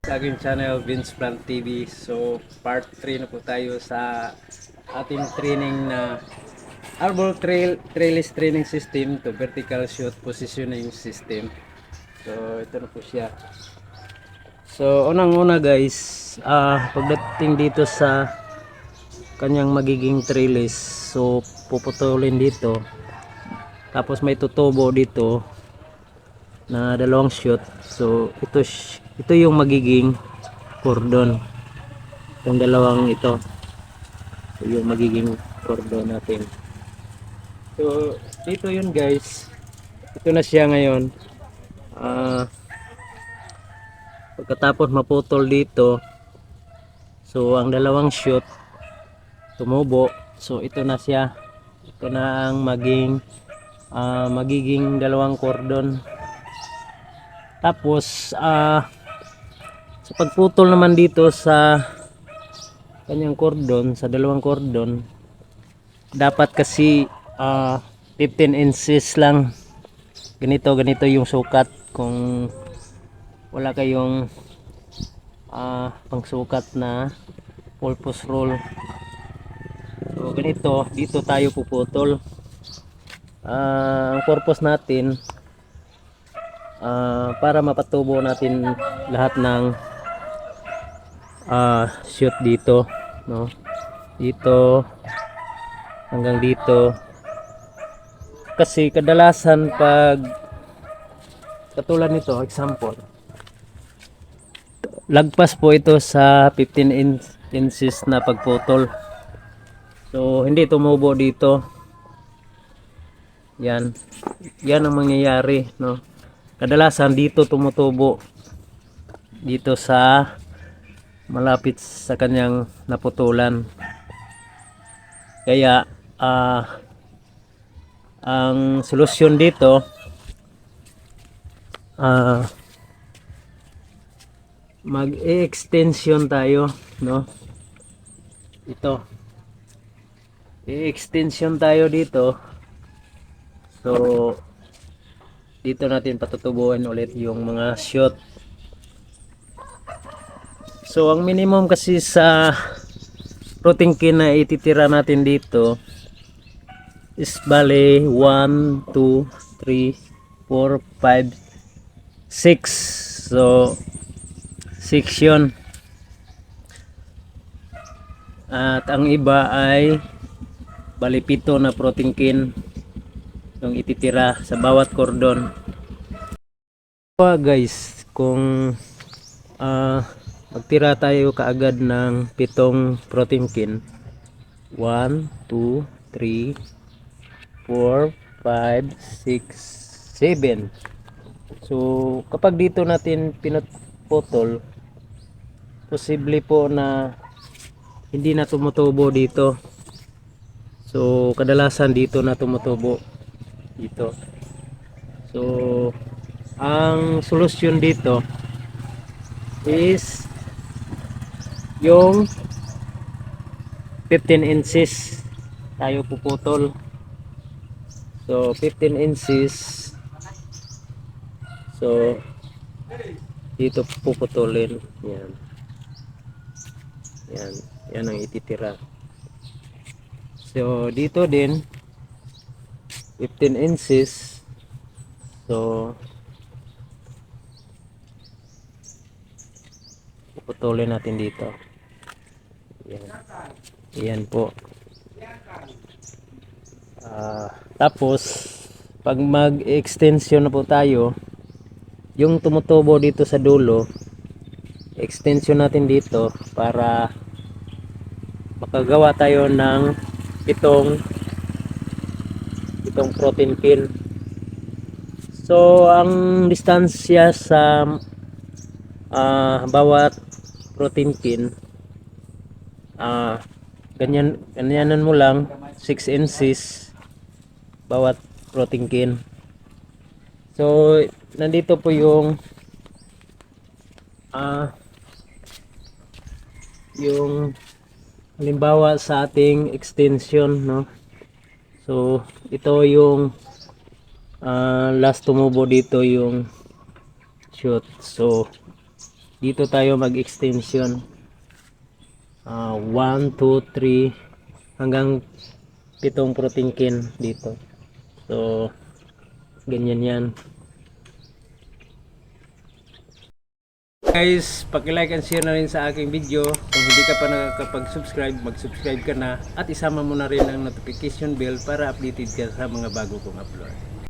sa aking channel Vince Plant TV. So part 3 na po tayo sa ating training na arbor trellis training system to vertical shoot positioning system. So ito na po siya. So unang-una guys, pagdating dito sa kanyang magiging trellis, so puputulin dito. Tapos may tutubo dito na dalawang shoot. So ito yung magiging cordon. Itong dalawang ito, yung magiging cordon natin. So dito yun guys, ito na siya ngayon. Pagkatapos maputol dito, so ang dalawang shoot tumubo, so ito na siya. Ito na ang magiging dalawang cordon. Tapos sa pagputol naman dito sa kanyang cordon, sa dalawang cordon, dapat kasi 15 inches lang. Ganito yung sukat. Kung wala kayong pangsukat na purpose rule, so ganito, dito tayo puputol. Ang purpose natin, para mapatubo natin lahat ng shoot dito, no? Dito hanggang dito. Kasi kadalasan pag katulad nito, example, lagpas po ito sa 15 inches na pagputol. So hindi tumubo dito. Yan ang mangyayari, no? Kadalasan dito tumutubo, dito sa malapit sa kanyang naputulan. Kaya ang solusyon dito, mag-extension tayo, no? Ito, i-extension tayo dito. So dito natin patutubuin ulit yung mga shoot. So ang minimum kasi sa protein kin na ititira natin dito is bale 1, 2, 3, 4, 5, 6. So 6 yun. At ang iba ay bale 7 na protein kin yung ititira sa bawat cordon. Guys, kung magtira tayo kaagad ng 7 protein kin, 1, 2, 3, 4, 5, 6, 7. So kapag dito natin pinutol, posible po na hindi na tumutubo dito. So kadalasan dito na tumutubo dito. So ang solusyon dito is yung 15 inches tayo puputol. So 15 inches, so dito puputulin. Yan ang ititira. So dito din 15 inches. So puputulin natin dito. Yan po. Tapos pag mag-extension na po tayo, yung tumutubo dito sa dulo, extension natin dito para makagawa tayo ng itong protein kin. So ang distansya sa bawat protein kin, ganyanan mo lang 6 inches bawat protein kin. So nandito po yung halimbawa sa ating extension, no? So ito yung last tumubo dito yung shoot. So Dito tayo mag-extension. 1, 2, 3 hanggang 7 protein can dito. So, ganyan yan. Guys, paki-like and share na rin sa aking video. Kung hindi ka pa nakakapag-subscribe, mag-subscribe ka na at isama mo na rin ang notification bell para updated ka sa mga bago kong upload.